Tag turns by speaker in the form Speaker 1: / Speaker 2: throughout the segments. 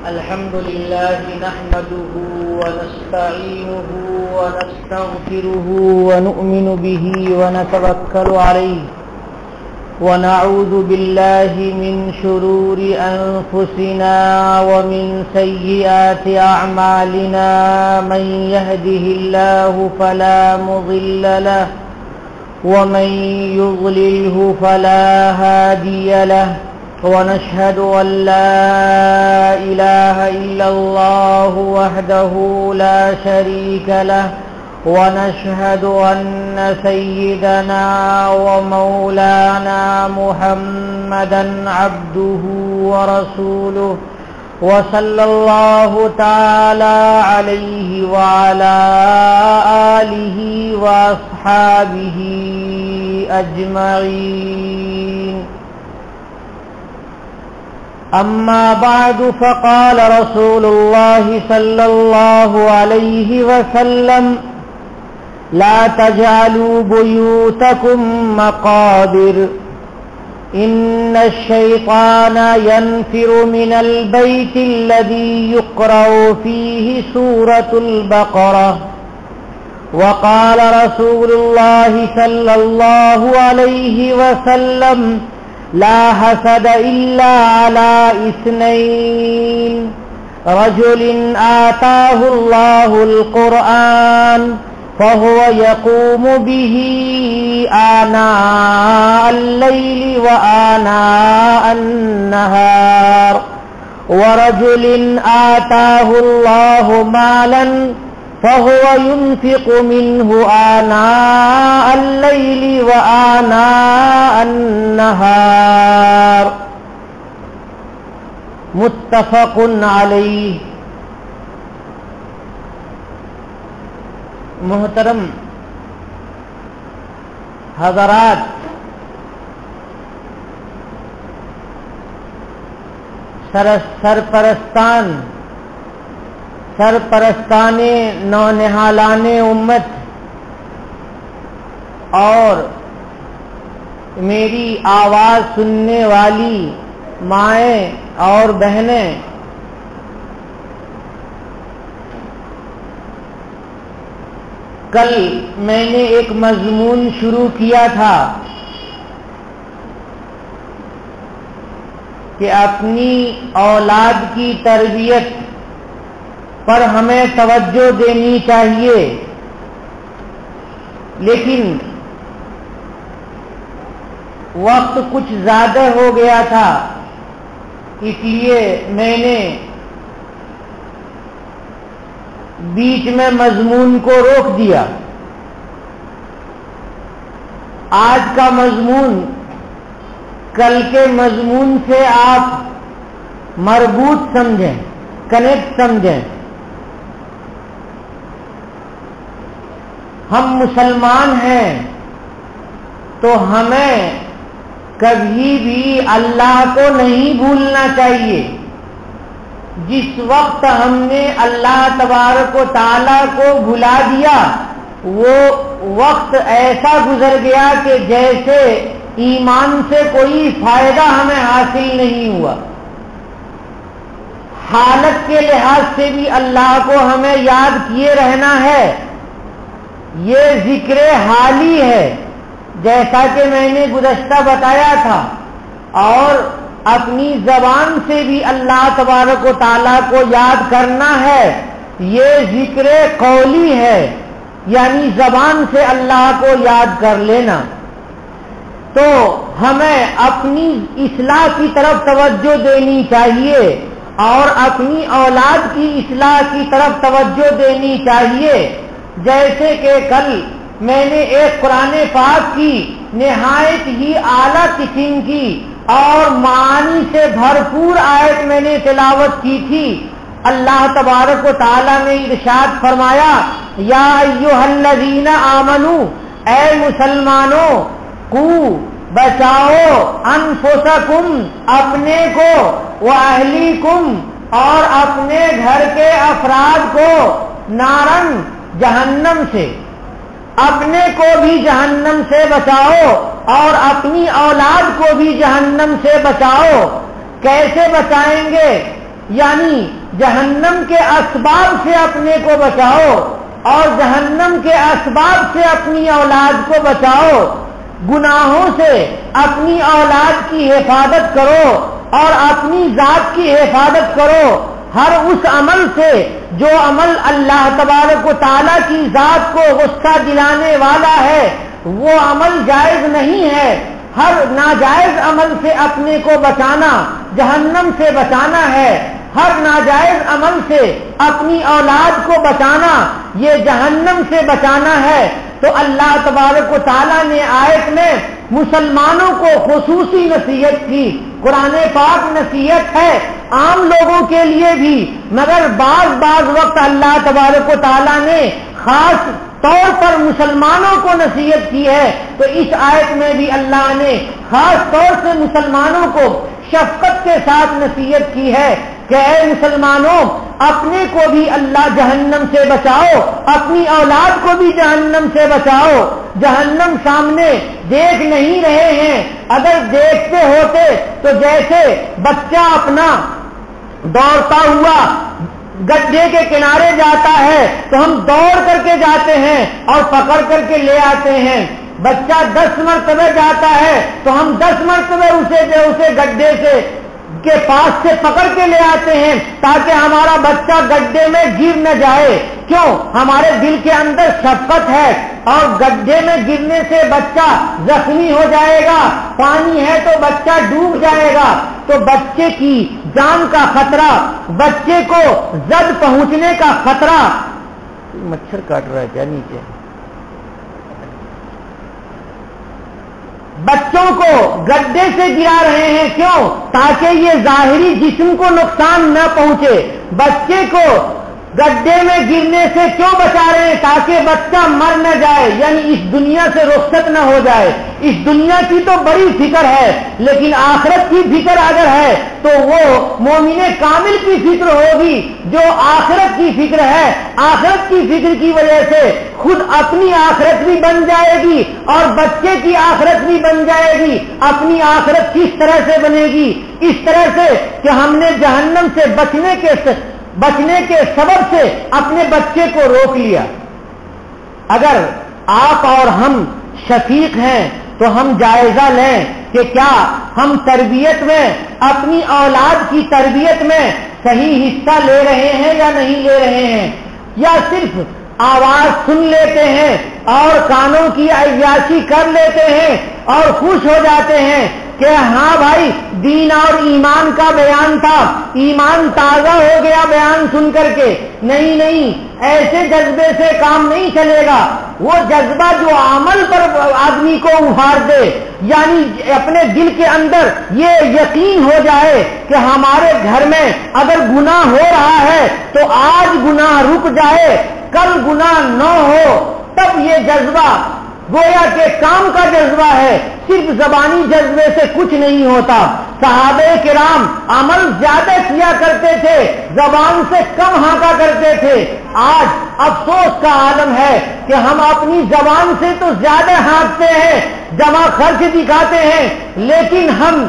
Speaker 1: الحمد لله نحمده ونستعينه ونستغفره ونؤمن به ونتوكل عليه ونعوذ بالله من شرور أنفسنا ومن سيئات أعمالنا من يهده الله فلا مضل له ومن يضلله فلا هادي له ونشهد أن لا إله إلا الله وحده لا شريك له ونشهد أن سيدنا ومولانا محمدا عبده ورسوله وصلى الله تعالى عليه وعلى آله وأصحابه أجمعين. أما بعد فقال رسول الله صلى الله عليه وسلم لا تجعلوا بيوتكم مقابر إن الشيطان ينفر من البيت الذي يقرأ فيه سورة البقرة. وقال رسول الله صلى الله عليه وسلم لا حسد إلا على اثنين رجل آتاه الله القرآن فهو يقوم به آناء الليل وآناء النهار ورجل آتاه الله مالا فهو ينفق منه آناء الليل وآناء النهار. متفق علیہ. محترم حضرات، سرپرستان نونہالان امت اور میری آواز سننے والی مائیں اور بہنیں، کل میں نے ایک مضمون شروع کیا تھا کہ اپنی اولاد کی تربیت پر ہمیں توجہ دینی چاہیے، لیکن وقت کچھ زیادہ ہو گیا تھا، اس لیے میں نے بیچ میں مضمون کو روک دیا. آج کا مضمون کل کے مضمون سے آپ مربوط سمجھیں، کنیکٹ سمجھیں. ہم مسلمان ہیں تو ہمیں کبھی بھی اللہ کو نہیں بھولنا چاہیے. جس وقت ہم نے اللہ تبارک و تعالیٰ کو بھلا دیا، وہ وقت ایسا گزر گیا کہ جیسے ایمان سے کوئی فائدہ ہمیں حاصل نہیں ہوا. حالت کے لحاظ سے بھی اللہ کو ہمیں یاد کیے رہنا ہے. یہ ذکر حالی ہے، جیسا کہ میں نے گزشتہ بتایا تھا، اور اپنی زبان سے بھی اللہ تبارک و تعالیٰ کو یاد کرنا ہے. یہ ذکر قولی ہے، یعنی زبان سے اللہ کو یاد کر لینا. تو ہمیں اپنی اصلاح کی طرف توجہ دینی چاہیے اور اپنی اولاد کی اصلاح کی طرف توجہ دینی چاہیے. جیسے کہ کل میں نے ایک قرآن پاک کی نہایت ہی اعلیٰ قسم کی اور معانی سے بھرپور آیت میں نے تلاوت کی تھی. اللہ تبارک و تعالیٰ نے ارشاد فرمایا، یا ایھا الذین آمنو، اے مسلمانوں، قو، بچاؤ، انفسکم، اپنے کو، واہلیکم، اور اپنے گھر کے افراد کو، نارن، جہنم سے. اپنے کو بھی جہنم سے بچاؤ اور اپنی اولاد کو بھی جہنم سے بچاؤ. کیسے بچائیں گے؟ یعنی جہنم کے اسباب سے اپنے کو بچاؤ اور جہنم کے اسباب سے اپنی اولاد کو بچاؤ، گناہوں سے اپنی اولاد کی حفاظت کرو اور اپنی ذات کی حفاظت کرو۔ ہر اس عمل سے جو عمل اللہ تبارک و تعالیٰ کی ذات کو غصہ دلانے والا ہے وہ عمل جائز نہیں ہے۔ ہر ناجائز عمل سے اپنے کو بچانا جہنم سے بچانا ہے، ہر ناجائز عمل سے اپنی اولاد کو بچانا یہ جہنم سے بچانا ہے۔ تو اللہ تبارک و تعالیٰ نے آیت میں مسلمانوں کو خصوصی نصیحت کی۔ قرآن پاک نصیحت ہے عام لوگوں کے لیے بھی، مگر بعض وقت اللہ تبارک و تعالیٰ نے خاص طور پر مسلمانوں کو نصیحت کی ہے۔ تو اس آیت میں بھی اللہ نے خاص طور سے مسلمانوں کو شفقت کے ساتھ نصیحت کی ہے کہ اے مسلمانوں، اپنے کو بھی اللہ جہنم سے بچاؤ، اپنی اولاد کو بھی جہنم سے بچاؤ۔ جہنم سامنے دیکھ نہیں رہے ہیں، اگر دیکھتے ہوتے تو جیسے بچہ اپنا دوڑتا ہوا گڈھے کے کنارے جاتا ہے تو ہم دوڑ کر کے جاتے ہیں اور پکڑ کر کے لے آتے ہیں۔ بچہ 10 مرتبہ جاتا ہے تو ہم 10 مرتبہ اسے گڈھے سے کے پاس سے پکڑ کے لے آتے ہیں تاکہ ہمارا بچہ گڈھے میں گر نہ جائے۔ کیوں؟ ہمارے دل کے اندر شفقت ہے، اور گڈھے میں گرنے سے بچہ زخمی ہو جائے گا، پانی ہے تو بچہ ڈوب جائے گا، تو بچے کی جان کا خطرہ، بچے کو زد پہنچنے کا خطرہ۔ مچھر کاٹ رہا ہے کیا نیچے؟ بچوں کو گڈھے سے گرا رہے ہیں، کیوں؟ تاکہ یہ ظاہری جسم کو نقصان نہ پہنچے۔ بچے کو گڈھے میں گرنے سے کیوں بچا رہے ہیں؟ تاکہ بچہ مر نہ جائے، یعنی اس دنیا سے رخصت نہ ہو جائے۔ اس دنیا کی تو بڑی فکر ہے، لیکن آخرت کی فکر اگر ہے تو وہ مومن کامل کی فکر ہوگی جو آخرت کی فکر ہے۔ آخرت کی فکر کی وجہ سے خود اپنی آخرت بھی بن جائے گی اور بچے کی آخرت بھی بن جائے گی۔ اپنی آخرت کس طرح سے بنے گی؟ اس طرح سے کہ ہم نے جہنم سے بچنے کے سبب سے اپنے بچے کو روک لیا۔ اگر آپ اور ہم شفیق ہیں تو ہم جائزہ لیں کہ کیا ہم تربیت میں، اپنی اولاد کی تربیت میں صحیح حصہ لے رہے ہیں یا نہیں لے رہے ہیں، یا صرف آواز سن لیتے ہیں اور کانوں کی عیاشی کر لیتے ہیں اور خوش ہو جاتے ہیں کہ ہاں بھائی دین اور ایمان کا بیان تھا، ایمان تازہ ہو گیا بیان سن کر کے۔ نہیں، ایسے جذبے سے کام نہیں چلے گا۔ وہ جذبہ جو عمل پر آدمی کو ابھار دے، یعنی اپنے دل کے اندر یہ یقین ہو جائے کہ ہمارے گھر میں اگر گناہ ہو رہا ہے تو آج گناہ رک جائے، کل گناہ نہ ہو، تب یہ جذبہ گویا کہ کام کا جذبہ ہے، صرف زبانی جذبے سے کچھ نہیں ہوتا۔ صحابہ کرام عمل زیادہ کیا کرتے تھے، زبان سے کم ہانکا کرتے تھے۔ آج افسوس کا عالم ہے کہ ہم اپنی زبان سے تو زیادہ ہانکتے ہیں، جمع خرچ دکھاتے ہیں، لیکن ہم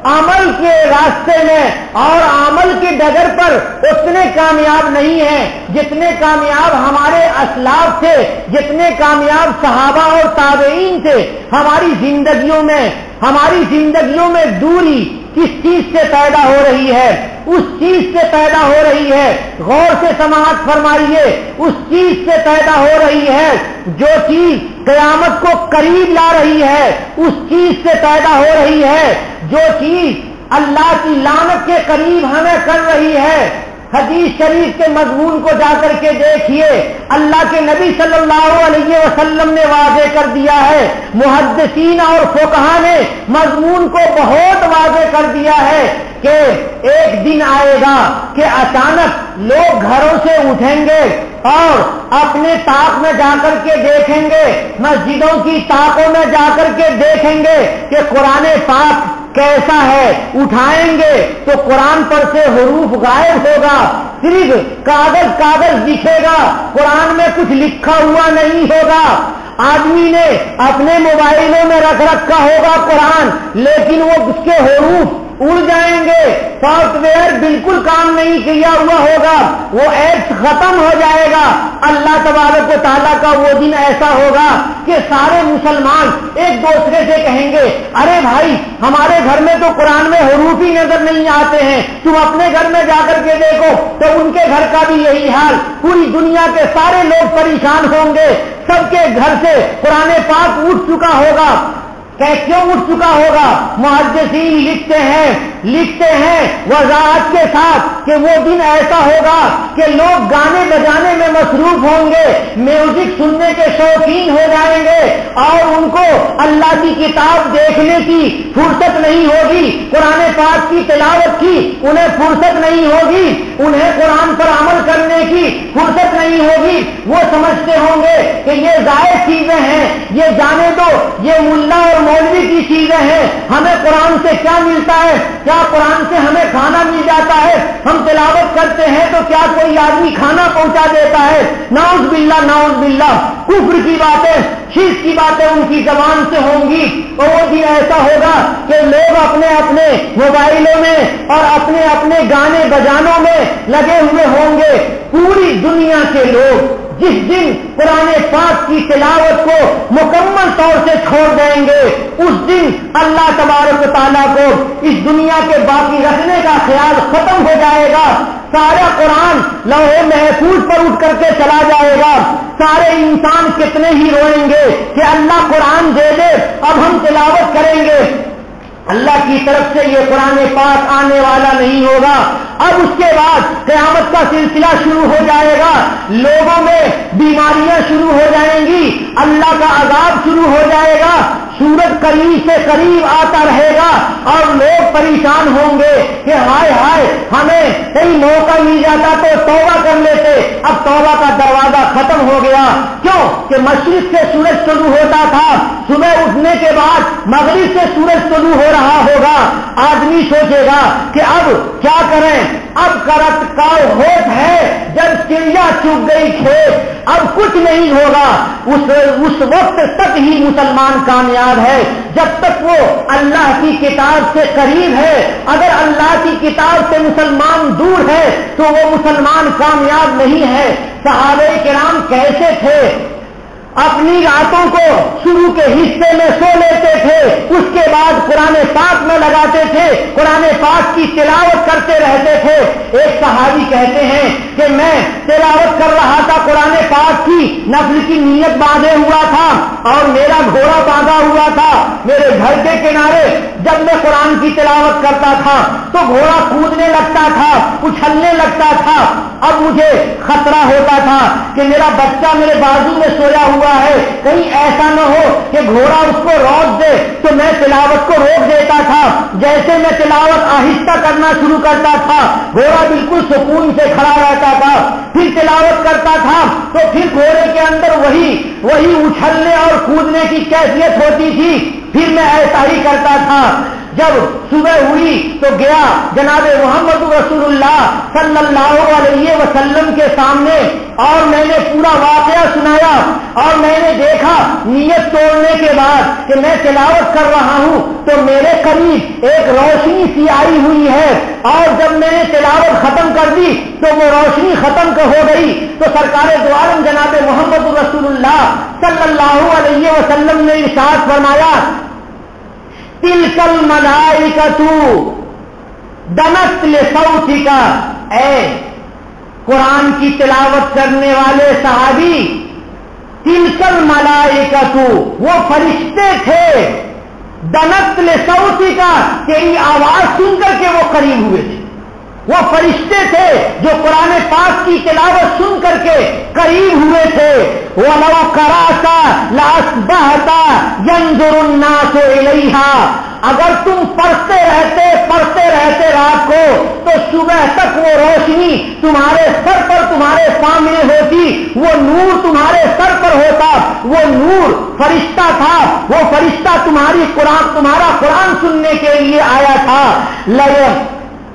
Speaker 1: عمل کے راستے میں اور عمل کے ڈگر پر اتنے کامیاب نہیں ہیں جتنے کامیاب ہمارے اسلاف تھے، جتنے کامیاب صحابہ اور تابعین تھے۔ ہماری زندگیوں میں دوری کس چیز سے پیدا ہو رہی ہے؟ اس چیز سے پیدا ہو رہی ہے، غور سے سماعت فرمائیے، اس چیز سے پیدا ہو رہی ہے جو چیز قیامت کو قریب لا رہی ہے، اس چیز سے پیدا ہو رہی ہے جو چیز اللہ کی لعنت کے قریب ہمیں کر رہی ہے۔ حدیث شریف کے مضمون کو جا کر کے دیکھیے، اللہ کے نبی صلی اللہ علیہ وسلم نے واضح کر دیا ہے، محدثین اور فقہا نے مضمون کو بہت واضح کر دیا ہے کہ ایک دن آئے گا کہ اچانک لوگ گھروں سے اٹھیں گے اور اپنے طاق میں جا کر کے دیکھیں گے، مسجدوں کی طاقوں میں جا کر کے دیکھیں گے کہ قرآن پاک کیسا ہے، اٹھائیں گے تو قرآن پر سے حروف غائب ہوگا، صرف کاغذ دکھے گا، قرآن میں کچھ لکھا ہوا نہیں ہوگا۔ آدمی نے اپنے موبائلوں میں رکھا ہوگا قرآن، لیکن وہ اس کے حروف اڑ جائیں گے، سافٹ ویئر بالکل کام نہیں کیا ہوا ہوگا، وہ ایپس ختم ہو جائے گا۔ اللہ تبارک و تعالیٰ کا وہ دن ایسا ہوگا کہ سارے مسلمان ایک دوسرے سے کہیں گے ارے بھائی ہمارے گھر میں تو قرآن میں حروف ہی نظر نہیں آتے ہیں، تم اپنے گھر میں جا کر کے دیکھو تو ان کے گھر کا بھی یہی حال، پوری دنیا کے سارے لوگ پریشان ہوں گے، سب کے گھر سے قرآن پاک اٹھ چکا ہوگا۔ کیوں اٹھ چکا ہوگا؟ محدثین لکھتے ہیں وضاحت کے ساتھ کہ وہ دن ایسا ہوگا کہ لوگ گانے بجانے میں مصروف ہوں گے، میوزک سننے کے شوقین ہو جائیں گے، اور ان کو اللہ کی کتاب دیکھنے کی فرصت نہیں ہوگی، قرآن پاک کی تلاوت کی انہیں فرصت نہیں ہوگی، انہیں قرآن پر عمل کرنے کی فرصت نہیں ہوگی۔ وہ سمجھتے ہوں گے کہ یہ ضائع چیزیں ہیں، یہ جانے دو، یہ ملا اور مولوی کی چیزیں ہیں، ہمیں قرآن سے کیا ملتا ہے؟ کیا قرآن سے ہمیں کھانا مل جاتا ہے؟ ہم تلاوت کرتے ہیں تو کیا کوئی آدمی کھانا پہنچا دیتا ہے؟ نعوذ باللہ نعوذ باللہ، کفر کی باتیں، شرک کی باتیں ان کی زبان سے ہوں گی۔ اور وہ دن ایسا ہوگا کہ لوگ اپنے اپنے موبائلوں میں اور اپنے اپنے گانے بجانوں میں لگے ہوئے ہوں گے۔ پوری دنیا کے لوگ جس دن قرآن پاک کی تلاوت کو مکمل طور سے چھوڑ دیں گے، اس دن اللہ تبارک و تعالیٰ کو اس دنیا کے باقی رکھنے کا خیال ختم ہو جائے گا۔ سارا قرآن لوح محفوظ پر اٹھ کر کے چلا جائے گا۔ سارے انسان کتنے ہی روئیں گے کہ اللہ قرآن دے دے، اب ہم تلاوت کریں گے۔ اللہ کی طرف سے یہ قرآن پاک آنے والا نہیں ہوگا۔ اب اس کے بعد قیامت کا سلسلہ شروع ہو جائے گا، لوگوں میں بیماریاں شروع ہو جائیں گی، اللہ کا عذاب شروع ہو جائے گا، سورج قریب سے قریب آتا رہے گا اور لوگ پریشان ہوں گے کہ ہائے ہائے ہمیں کئی موقع مل جاتا تو توبہ کر لیتے، اب توبہ کا دروازہ ختم ہو گیا۔ کیوں کہ مشرق سے سورج طلوع ہوتا تھا، صبح اٹھنے کے بعد مغرب سے سورج طلوع ہو رہا ہوگا، آدمی سوچے گا کہ اب کیا کریں، اب کرت کا ہوت ہے جب چڑیا چگ گئی کھیت، اب کچھ نہیں ہوگا۔ اس وقت تک ہی مسلمان کامیاب ہے جب تک وہ اللہ کی کتاب سے قریب ہے۔ اگر اللہ کی کتاب سے مسلمان دور ہے تو وہ مسلمان کامیاب نہیں ہے۔ صحابہ کرام کیسے تھے؟ اپنی راتوں کو شروع کے حصے میں سو لیتے تھے، اس کے بعد قرآن پاک میں لگاتے تھے، قرآن پاک کی تلاوت کرتے رہتے تھے۔ ایک صحابی کہتے ہیں کہ میں تلاوت کر رہا تھا قرآن پاک کی، نفل کی نیت باندھے ہوا تھا اور میرا گھوڑا باندھا ہوا تھا میرے گھر کے کنارے۔ جب میں قرآن کی تلاوت کرتا تھا تو گھوڑا کودنے لگتا تھا، اچھلنے لگتا تھا۔ اب مجھے خطرہ ہوتا تھا کہ میرا بچہ میرے بازو میں سویا ہوا ہے، کہیں ایسا نہ ہو کہ گھوڑا اس کو روک دے، تو میں تلاوت کو روک دیتا تھا۔ جیسے میں تلاوت آہستہ کرنا شروع کرتا تھا، گھوڑا بالکل سکون سے کھڑا رہتا تھا، پھر تلاوت کرتا تھا تو پھر گھوڑے کے اندر وہی اچھلنے اور کودنے کی کیفیت ہوتی تھی، پھر میں ایسا ہی کرتا تھا۔ جب صبح ہوئی تو گیا جناب محمد رسول اللہ صلی اللہ علیہ وسلم کے سامنے اور میں نے پورا واقعہ سنایا، اور میں نے دیکھا نیت توڑنے کے بعد کہ میں تلاوت کر رہا ہوں تو میرے قریب ایک روشنی سی آئی ہوئی ہے، اور جب میں نے تلاوت ختم کر دی تو وہ روشنی ختم ہو گئی۔ تو سرکار دو عالم جناب محمد رسول اللہ صلی اللہ علیہ وسلم نے ارشاد فرمایا تلک الملائکۃ دنت لصوتک، اے قرآن کی تلاوت کرنے والے صحابی، تلک الملائکۃ، وہ فرشتے تھے، دنت لصوتک، تیری آواز سن کر کے وہ قریب ہوئے تھے، وہ فرشتے تھے جو قرآن پاک کی تلاوت سن کر کے قریب ہوئے تھے۔ وَلَوْ قَرَأْتَ لَأَصْبَحْتَ يَنظُرُ النَّاسُ إِلَيْهَا، اگر تم پڑھتے رہتے رات کو تو صبح تک وہ روشنی تمہارے سر پر تمہارے سامنے ہوتی، وہ نور تمہارے سر پر ہوتا، وہ نور فرشتہ تھا، وہ فرشتہ تمہارا قرآن سننے کے لیے آیا تھا۔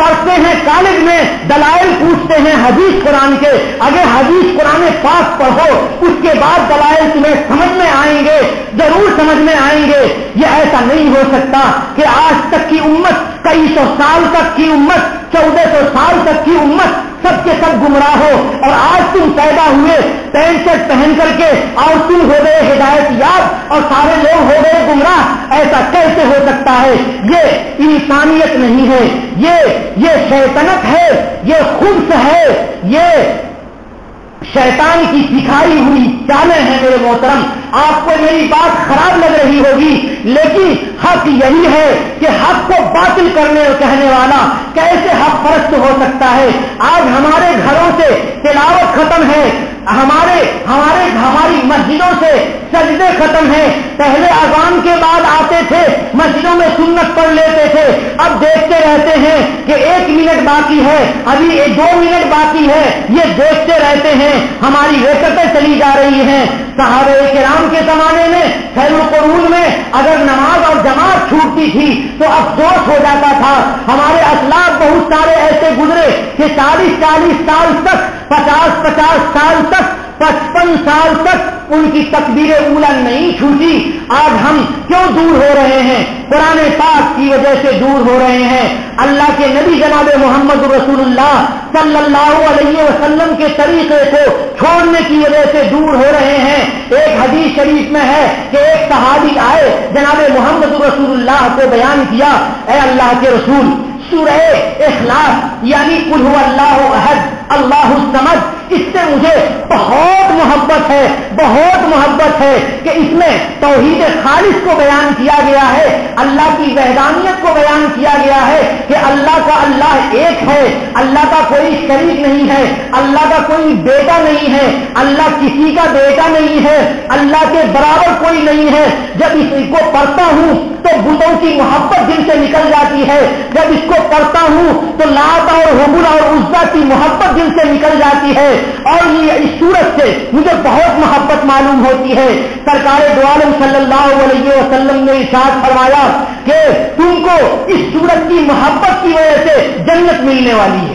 Speaker 1: پڑھتے ہیں کالج میں دلائل پوچھتے ہیں حدیث قرآن کے. اگر حدیث قرآن پاک پڑھو اس کے بعد دلائل تمہیں سمجھ میں آئیں گے, ضرور سمجھ میں آئیں گے. یہ ایسا نہیں ہو سکتا کہ آج تک کی امت, کئی سو سال تک کی امت, 1400 سال تک کی امت سب کے سب گمراہ ہو, اور آج تم پیدا ہوئے پینٹ شرٹ پہن کر کے اور تم ہو گئے ہدایت یاب اور سارے لوگ ہو گئے گمراہ. ایسا کیسے ہو سکتا ہے؟ یہ انسانیت نہیں ہے, یہ شیطنت ہے, یہ خبث ہے, یہ شیطان کی سکھائی ہوئی چالیں ہیں. میرے محترم, آپ کو میری بات خراب لگ رہی ہوگی, لیکن حق یہی ہے کہ حق کو باطل کرنے اور کہنے والا کیسے حق پرست ہو سکتا ہے. آج ہمارے گھروں سے تلاوت ختم ہے, ہماری مسجدوں سے سجدے ختم ہیں. پہلے اذان کے بعد آتے تھے, مسجدوں میں سنت پڑھ لیتے تھے, اب دیکھتے رہتے ہیں کہ 1 منٹ باقی ہے, ابھی 2 منٹ باقی ہے, یہ دیکھتے رہتے ہیں. ہماری رکعتیں چلی جا رہی ہیں. صحابہ کرام کے زمانے میں خیر القرون میں اگر نماز اور جماعت چھوٹتی تھی تو افسوس ہو جاتا تھا. ہمارے اسلاف بہت سارے ایسے گزرے کہ 40 سال تک, 50 سال تک, 55 سال تک ان کی تکبیر اولا نہیں چھوٹی. آج ہم کیوں دور ہو رہے ہیں؟ قرآن پاک کی وجہ سے دور ہو رہے ہیں. اللہ کے نبی جناب محمد رسول اللہ صلی اللہ علیہ وسلم کے طریقے کو چھوڑنے کی وجہ سے دور ہو رہے ہیں. ایک حدیث شریف میں ہے کہ ایک صحابی آئے, جناب محمد رسول اللہ کو بیان کیا, اے اللہ کے رسول, سورہ اخلاص یعنی قل هو اللہ احد اللہ الصمد, اس سے مجھے بہت محبت ہے کہ اس میں توحید خالص کو بیان کیا گیا ہے, اللہ کی وحدانیت کو بیان کیا گیا ہے کہ اللہ کا اللہ ایک ہے, اللہ کا کوئی شریک نہیں ہے, اللہ کا کوئی بیٹا نہیں ہے, اللہ کسی کا بیٹا نہیں ہے, اللہ کے برابر کوئی نہیں ہے. جب اس کو پڑھتا ہوں تو بتوں کی محبت دل سے نکل جاتی ہے, جب اس کو پڑھتا ہوں تو لات اور حبل اور عزا کی محبت دل سے نکل جاتی ہے, اور یہ اس صورت سے مجھے بہت محبت معلوم ہوتی ہے. سرکار دو عالم صلی اللہ علیہ وسلم نے ارشاد فرمایا کہ تم کو اس صورت کی محبت کی وجہ سے جنت ملنے والی ہے,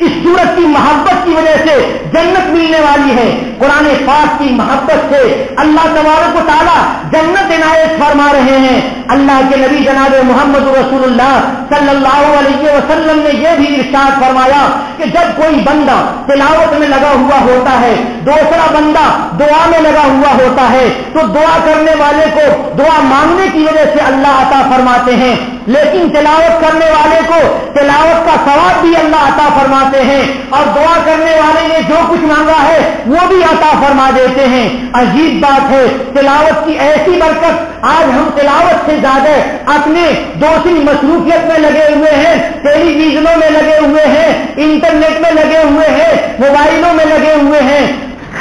Speaker 1: اس صورت کی محبت کی وجہ سے جنت ملنے والی ہے. قرآن پاک کی محبت سے اللہ تبارک و تعالی جنت عنایت فرما رہے ہیں. اللہ کے نبی جناب محمد رسول اللہ صلی اللہ علیہ وسلم نے یہ بھی ارشاد فرمایا کہ جب کوئی بندہ تلاوت میں لگا ہوا ہوتا ہے, دوسرا بندہ دعا میں لگا ہوا ہوتا ہے, تو دعا کرنے والے کو دعا مانگنے کی وجہ سے اللہ عطا فرماتے ہیں, لیکن تلاوت کرنے والے کو تلاوت کا ثواب بھی اللہ عطا فرماتے ہیں, اور دعا کرنے والے نے جو کچھ مانگا ہے وہ بھی عطا فرما دیتے ہیں. عجیب بات ہے, تلاوت کی ایسی برکت. آج ہم تلاوت سے زیادہ اپنے دوسری مصروفیت میں لگے ہوئے ہیں, ٹیلی ویژنوں میں لگے ہوئے ہیں, انٹرنیٹ میں لگے ہوئے ہیں, موبائلوں میں لگے ہوئے ہیں.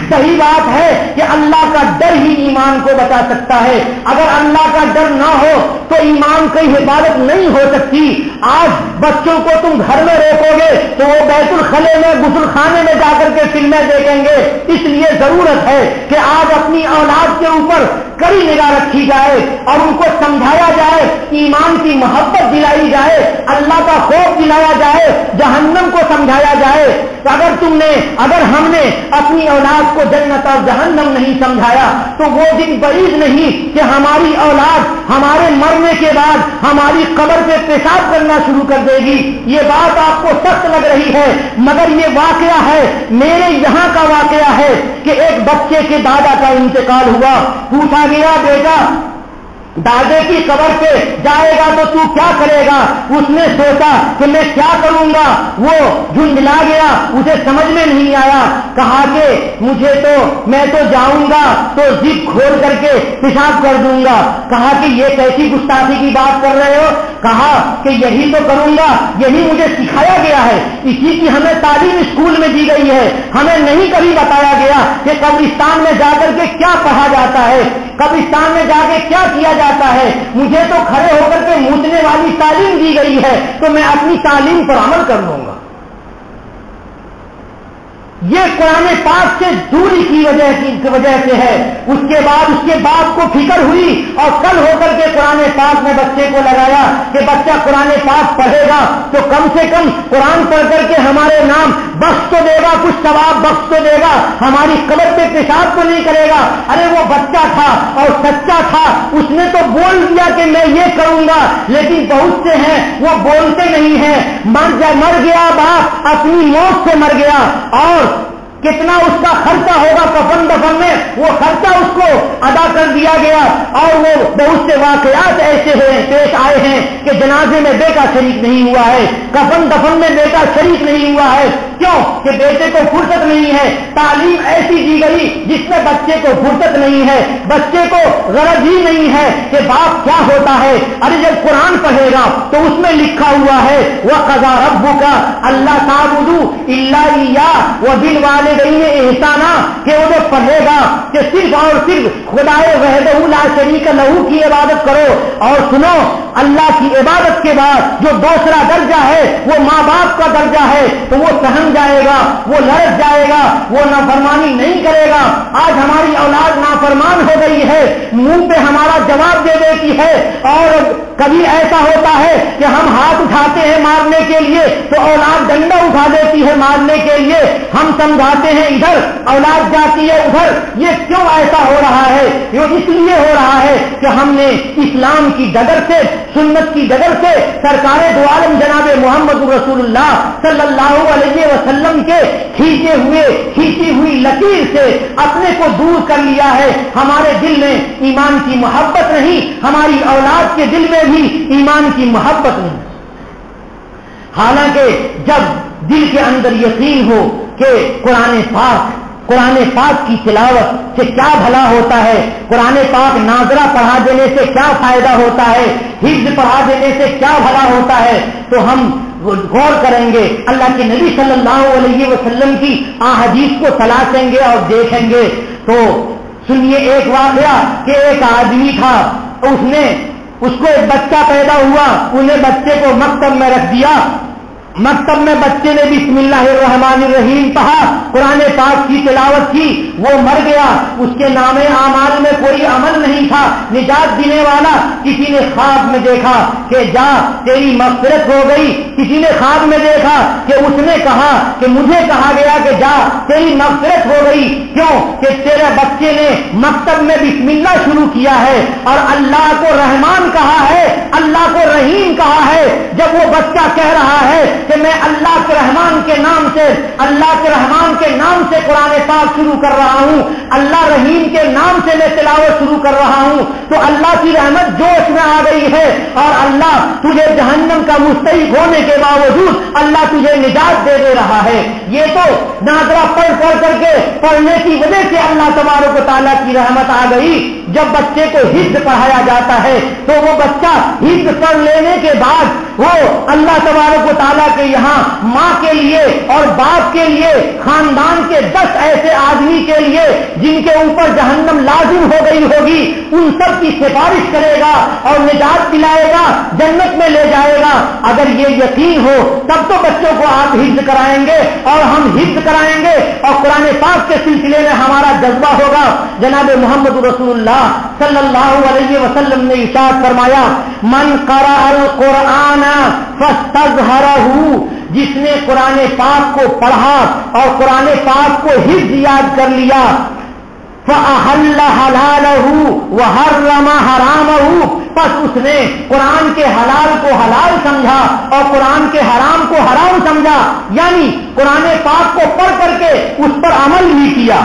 Speaker 1: صحیح بات ہے کہ اللہ کا ڈر ہی ایمان کو بچا سکتا ہے. اگر اللہ کا ڈر نہ ہو تو ایمان کی حفاظت نہیں ہو سکتی. آج بچوں کو تم گھر میں روکو گے تو وہ بیت الخلے میں, غسل خانے میں جا کر کے فلمیں دیکھیں گے. اس لیے ضرورت ہے کہ آج اپنی اولاد کے اوپر کڑی نگاہ رکھی جائے اور ان کو سمجھایا جائے, ایمان کی محبت دلائی جائے, اللہ کا خوف دلایا جائے, جہنم کو سمجھایا جائے. اگر ہم نے اپنی اولاد کو جنت اور جہنم نہیں سمجھایا تو وہ دن بعید نہیں کہ ہماری اولاد ہمارے مرنے کے بعد ہماری قبر پہ پیشاب کرنا شروع کر دے گی. یہ بات آپ کو سخت لگ رہی ہے, مگر یہ واقعہ ہے, میرے یہاں کا واقعہ ہے کہ ایک بچے کے دادا کا انتقال ہوا. پوچھا گیا, بیٹا دادے کی قبر پہ جائے گا تو تو کیا کرے گا؟ اس نے سوچا کہ میں کیا کروں گا, وہ جھنجھلا گیا, اسے سمجھ میں نہیں آیا. کہا کہ میں تو جاؤں گا تو زپ کھول کر کے پیشاب کر دوں گا. کہا کہ یہ کیسی گستاخی کی بات کر رہے ہو؟ کہا کہ یہی تو کروں گا, یہی مجھے سکھایا گیا ہے, اسی کی ہمیں تعلیم اسکول میں دی گئی ہے. ہمیں نہیں کبھی بتایا گیا کہ قبرستان میں جا کر کے کیا پڑھا جاتا ہے, قبرستان میں جا کے کیا کیا جاتا ہے. مجھے تو کھڑے ہو کر کے موچنے والی تعلیم دی گئی ہے, تو میں اپنی تعلیم پر عمل کر لوں گا. یہ قرآن پاک سے دوری کی وجہ سے ہے. اس کے بعد اس کے باپ کو فکر ہوئی اور کل ہو کر کے قرآن پاک میں بچے کو لگایا کہ بچہ قرآن پاک پڑھے گا تو کم سے کم قرآن پڑھ کر کے ہمارے نام بخش تو دے گا, کچھ ثواب بخش تو دے گا, ہماری قبر پہ پیشاب تو نہیں کرے گا. ارے وہ بچہ تھا اور سچا تھا, اس نے تو بول دیا کہ میں یہ کروں گا, لیکن بہت سے ہیں وہ بولتے نہیں ہیں. مر گیا باپ, اپنی موت سے مر گیا, اور کتنا اس کا خرچہ ہوگا کفن دفن میں, وہ خرچہ اس کو ادا کر دیا گیا. اور وہ بہت سے واقعات ایسے پیش آئے ہیں کہ جنازے میں بیٹا شریک نہیں ہوا ہے, کفن دفن میں بیٹا شریک نہیں ہوا ہے. کیوں کہ بیٹے کو فرصت نہیں ہے. تعلیم ایسی دی گئی جس میں بچے کو فرصت نہیں ہے, بچے کو غرض ہی نہیں ہے کہ باپ کیا ہوتا ہے. ارے جب قرآن پڑھے گا تو اس میں لکھا ہوا ہے وَقَضَىٰ رَبُّكَ أَلَّا تَعْبُدُوا إِلَّا إِيَّاهُ وَبِالْوَالِدَيْنِ احسانا, کہ وہ جو پڑھے گا کہ صرف اور صرف خدائے وحدہ لا شریک لہو کی عبادت کرو. اور سنو, اللہ کی عبادت کے بعد جو دوسرا درجہ ہے وہ ماں باپ کا درجہ ہے, تو وہ سہم جائے گا, وہ لڑک جائے گا, وہ نافرمانی نہیں کرے گا. آج ہماری اولاد نافرمان ہو گئی ہے, منہ پہ ہمارا جواب دے دیتی ہے, اور کبھی ایسا ہوتا ہے کہ ہم ہاتھ اٹھاتے ہیں مارنے کے لیے تو اولاد ڈنڈا اٹھا دیتی ہے مارنے کے لیے. ہم سمجھاتے ہیں ادھر, اولاد جاتی ہے ادھر. یہ کیوں ایسا ہو رہا ہے؟ یہ اس لیے ہو رہا ہے کہ ہم نے اسلام کی ڈگر سے, سنت کی ڈگر سے, سرکار دو عالم جناب محمد رسول اللہ صلی اللہ علیہ وسلم کے کھینچی ہوئی لکیر سے اپنے کو دور کر لیا ہے. ہمارے دل میں ایمان کی محبت نہیں, ہماری اولاد کے دل میں بھی ایمان کی محبت نہیں. حالانکہ جب دل کے اندر یقین ہو کہ قرآن پاک کی تلاوت سے کیا بھلا ہوتا ہے, قرآن پاک ناظرہ پڑھا دینے سے کیا فائدہ ہوتا ہے, حفظ پڑھا دینے سے کیا بھلا ہوتا ہے, تو ہم غور کریں گے, اللہ کے نبی صلی اللہ علیہ وسلم کی احادیث کو تلاشیں گے اور دیکھیں گے. تو سنیے ایک واقعہ کہ ایک آدمی تھا, اس کو ایک بچہ پیدا ہوا, انہیں بچے کو مکتب میں رکھ دیا. مکتب میں بچے نے بسم اللہ الرحمن الرحیم پڑھا, قرآن پاک کی تلاوت کی, وہ مر گیا. اس کے نام اعمال میں کوئی عمل نہیں تھا نجات دینے والا. کسی نے خواب میں دیکھا کہ جا تیری مغفرت ہو گئی, کسی نے خواب میں دیکھا کہ اس نے کہا کہ مجھے کہا گیا کہ جا تیری مغفرت ہو گئی. کیوں کہ تیرے بچے نے مکتب میں بسم اللہ شروع کیا ہے اور اللہ کو رحمان کہا ہے, اللہ کو رحیم کہا ہے. جب وہ بچہ کہہ رہا ہے کہ میں اللہ کے رحمان کے نام سے قرآن پاک شروع کر رہا ہوں, اللہ رحیم کے نام سے میں تلاوت شروع کر رہا ہوں, تو اللہ کی رحمت جوش میں آ گئی ہے, اور اللہ تجھے جہنم کا مستحق ہونے کے باوجود اللہ تجھے نجات دے رہا ہے. یہ تو ناظرہ پڑھ کر کے پڑھنے کی وجہ سے اللہ تبارک و تعالیٰ کی رحمت آ گئی. جب بچے کو حفظ پڑھایا جاتا ہے تو وہ بچہ حفظ پڑھ لینے کے بعد وہ اللہ تبارک و تعالیٰ کے یہاں ماں کے لیے اور باپ کے لیے, خاندان کے 10 ایسے آدمی کے لیے جن کے اوپر جہنم لازم ہو گئی ہوگی, ان سب کی سفارش کرے گا اور نجات دلائے گا, جنت میں لے جائے گا. اگر یہ یقین ہو تب تو بچوں کو آپ حفظ کرائیں گے اور ہم حفظ کرائیں گے, اور قرآن پاک کے سلسلے میں ہمارا جذبہ ہوگا. جناب محمد رسول اللہ صلی اللہ علیہ وسلم نے ارشاد فرمایا, من قرأ القرآن فاستظہرہ, جس نے قرآن پاک کو پڑھا اور قرآن پاک کو حفظ یاد کر لیا, فأحل حلالہ وحرم حرامہ, پس اس نے قرآن کے حلال کو حلال سمجھا اور قرآن کے حرام کو حرام سمجھا, یعنی قرآن پاک کو پڑھ کر کے اس پر عمل بھی کیا.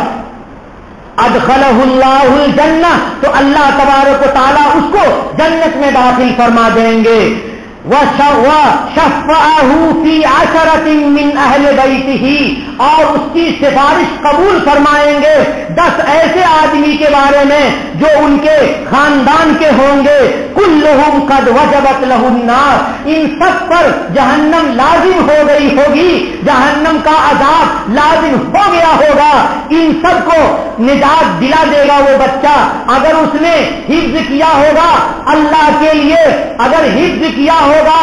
Speaker 1: ادخلہ اللہ الجنہ, تو اللہ تبارک و تعالیٰ اس کو جنت میں داخل فرما دیں گے. وشفعہ فی عشرۃ من اہل بیتہ, اور اس کی سفارش قبول فرمائیں گے 10 ایسے آدمی کے بارے میں جو ان کے خاندان کے ہوں گے. کلہم قد وجبت لہ النار, ان سب پر جہنم لازم ہو گئی ہوگی, جہنم کا عذاب لازم ہو گیا ہوگا. ان سب کو نجات دلا دے گا وہ بچہ اگر اس نے حفظ کیا ہوگا اللہ کے لیے, اگر حفظ کیا ہوگا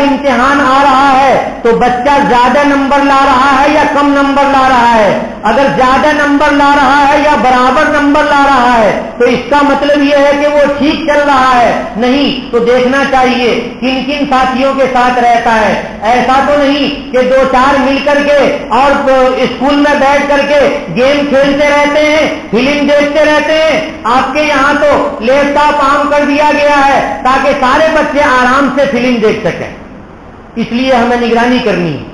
Speaker 1: امتحان آ رہا ہے تو بچہ زیادہ نمبر لا رہا ہے یا کم نمبر لا رہا ہے. اگر زیادہ نمبر لا رہا ہے یا برابر نمبر لا رہا ہے تو اس کا مطلب یہ ہے کہ وہ ٹھیک چل رہا ہے. نہیں تو دیکھنا چاہیے کن کن ساتھیوں کے ساتھ رہتا ہے. ایسا تو نہیں کہ 2-4 مل کر کے اور اسکول میں بیٹھ کر کے گیم کھیلتے رہتے ہیں, فلم دیکھتے رہتے ہیں. آپ کے یہاں تو لیپ ٹاپ عام کر دیا گیا ہے تاکہ سارے بچے آرام سے فلم دیکھ سکیں. اس لیے ہمیں نگرانی کرنی ہے.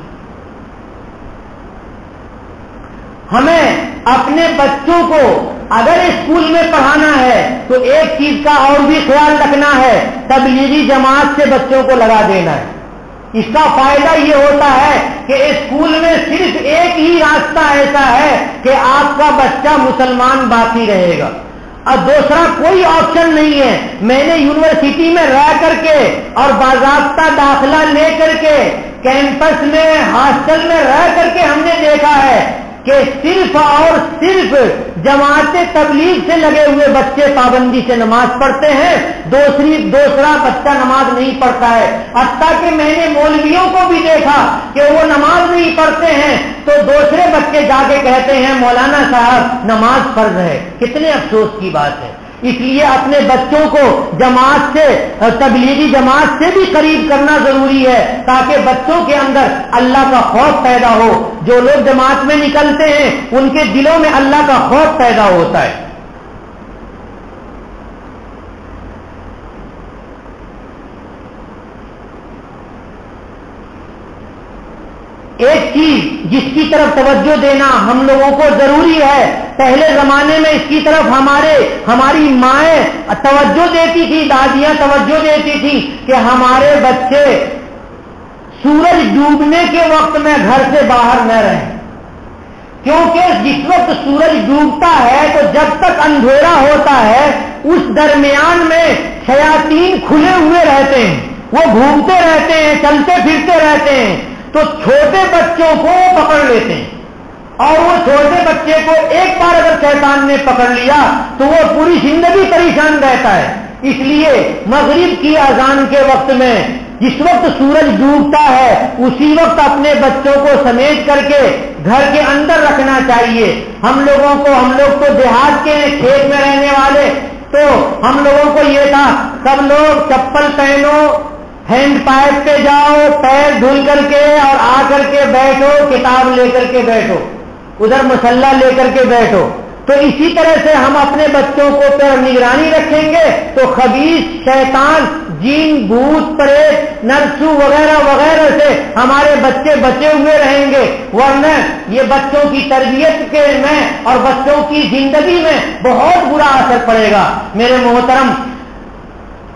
Speaker 1: ہمیں اپنے بچوں کو اگر اسکول میں پڑھانا ہے تو ایک چیز کا اور بھی خیال رکھنا ہے, تبلیغی جماعت سے بچوں کو لگا دینا ہے. اس کا فائدہ یہ ہوتا ہے کہ اسکول میں صرف ایک ہی راستہ ایسا ہے کہ آپ کا بچہ مسلمان باقی رہے گا, اور دوسرا کوئی آپشن نہیں ہے. میں نے یونیورسٹی میں رہ کر کے اور باضابطہ داخلہ لے کر کے کیمپس میں ہاسٹل میں رہ کر کے ہم نے دیکھا ہے کہ صرف اور صرف جماعت تبلیغ سے لگے ہوئے بچے پابندی سے نماز پڑھتے ہیں, دوسرا بچہ نماز نہیں پڑھتا ہے. حتیٰ کہ میں نے مولویوں کو بھی دیکھا کہ وہ نماز نہیں پڑھتے ہیں تو دوسرے بچے جا کے کہتے ہیں مولانا صاحب نماز فرض ہے. کتنے افسوس کی بات ہے. اس لیے اپنے بچوں کو جماعت سے, تبلیغی جماعت سے بھی قریب کرنا ضروری ہے تاکہ بچوں کے اندر اللہ کا خوف پیدا ہو. جو لوگ جماعت میں نکلتے ہیں ان کے دلوں میں اللہ کا خوف پیدا ہوتا ہے. ایک چیز جس کی طرف توجہ دینا ہم لوگوں کو ضروری ہے, پہلے زمانے میں اس کی طرف ہماری مائیں توجہ دیتی تھی, دادیاں توجہ دیتی تھی کہ ہمارے بچے سورج ڈوبنے کے وقت میں گھر سے باہر نہ رہیں, کیونکہ جس وقت سورج ڈوبتا ہے تو جب تک اندھیرا ہوتا ہے اس درمیان میں شیاطین کھلے ہوئے رہتے ہیں, وہ گھومتے رہتے ہیں, چلتے پھرتے رہتے ہیں. تو چھوٹے بچوں کو پکڑ لیتے ہیں اور وہ چھوٹے بچے کو ایک بار اگر شیطان نے پکڑ لیا تو وہ پوری زندگی پریشان رہتا ہے. اس لیے مغرب کی اذان کے وقت میں جس وقت سورج ڈوبتا ہے اسی وقت اپنے بچوں کو سمیٹ کر کے گھر کے اندر رکھنا چاہیے. ہم لوگ تو دیہات کے ہیں, کھیت میں رہنے والے, تو ہم لوگوں کو یہ تھا سب لوگ چپل پہنو, ہینڈ پائپ پہ جاؤ, پیر دھل کر کے اور آ کر کے بیٹھو, کتاب لے کر کے بیٹھو, ادھر مسلح لے کر کے بیٹھو. تو اسی طرح سے ہم اپنے بچوں کو پر نگرانی رکھیں گے تو خبیث شیطان, جین, بھوت, پریت, نرسو وغیرہ وغیرہ سے ہمارے بچے بچے ہوئے رہیں گے. ورنہ یہ بچوں کی تربیت کے میں اور بچوں کی زندگی میں بہت برا اثر پڑے گا. میرے محترم,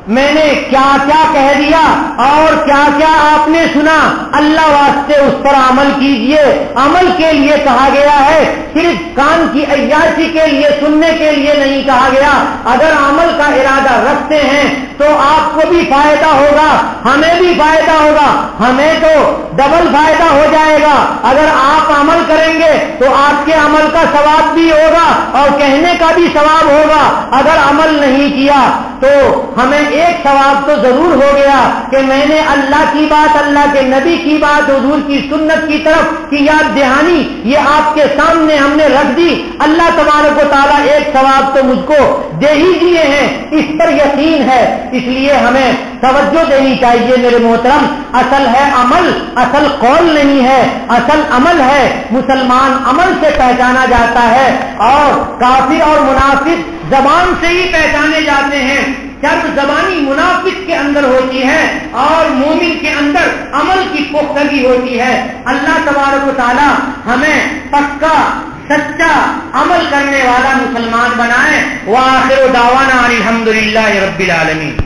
Speaker 1: میں نے کیا کیا کہہ دیا اور کیا کیا آپ نے سنا, اللہ واسطے اس پر عمل کیجئے. عمل کے لیے کہا گیا ہے, صرف کان کی عیاشی کے لیے, سننے کے لیے نہیں کہا گیا. اگر عمل کا ارادہ رکھتے ہیں تو آپ کو بھی فائدہ ہوگا, ہمیں بھی فائدہ ہوگا, ہمیں تو ڈبل فائدہ ہو جائے گا. اگر آپ عمل کریں گے تو آپ کے عمل کا ثواب بھی ہوگا اور کہنے کا بھی ثواب ہوگا. اگر عمل نہیں کیا تو ہمیں ایک ثواب تو ضرور ہو گیا کہ میں نے اللہ کی بات, اللہ کے نبی کی بات, حضور کی سنت کی طرف کی یاد دہانی یہ آپ کے سامنے ہم نے رکھ دی. اللہ تبارک و تعالیٰ ایک ثواب تو مجھ کو دے ہی دیے ہیں, اس پر یقین ہے. اس لیے ہمیں توجہ دینی چاہیے. میرے محترم, اصل ہے عمل, اصل قول نہیں ہے, اصل عمل ہے. مسلمان عمل سے پہچانا جاتا ہے اور کافر اور منافق زبان سے ہی پہچانے جاتے ہیں. شرط زبانی منافق کے اندر ہوتی ہے اور مومن کے اندر عمل کی پختگی ہوتی ہے. اللہ تبارک و تعالی ہمیں پکا سچا عمل کرنے والا مسلمان بنائے. وآخر دعوانا الحمدللہ رب العالمین.